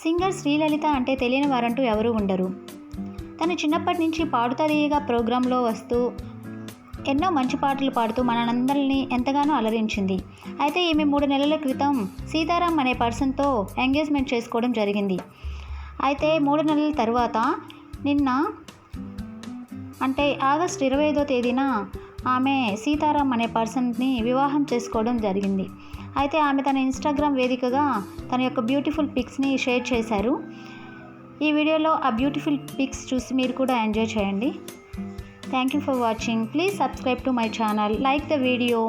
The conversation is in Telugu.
సింగర్ శ్రీలలిత అంటే తెలియని వారంటూ ఎవరూ ఉండరు. తను చిన్నప్పటి నుంచి పాడుతా తీయగా ప్రోగ్రాంలో వస్తూ ఎన్నో మంచి పాటలు పాడుతూ మనందరినీ ఎంతగానో అలరించింది. అయితే ఈమె 3 నెలల క్రితం సీతారాం అనే పర్సన్తో ఎంగేజ్మెంట్ చేసుకోవడం జరిగింది. అయితే 3 నెలల తర్వాత నిన్న అంటే ఆగస్టు 25వ తేదీన ఆమె సీతారాం అనే పర్సన్ని వివాహం చేసుకోవడం జరిగింది. అయితే ఆమె తన ఇన్స్టాగ్రామ్ వేదికగా తన యొక్క బ్యూటిఫుల్ పిక్స్ని షేర్ చేశారు. ఈ వీడియోలో ఆ బ్యూటిఫుల్ పిక్స్ చూసి మీరు కూడా ఎంజాయ్ చేయండి. Thank you for watching. Please subscribe to my channel. Like the video.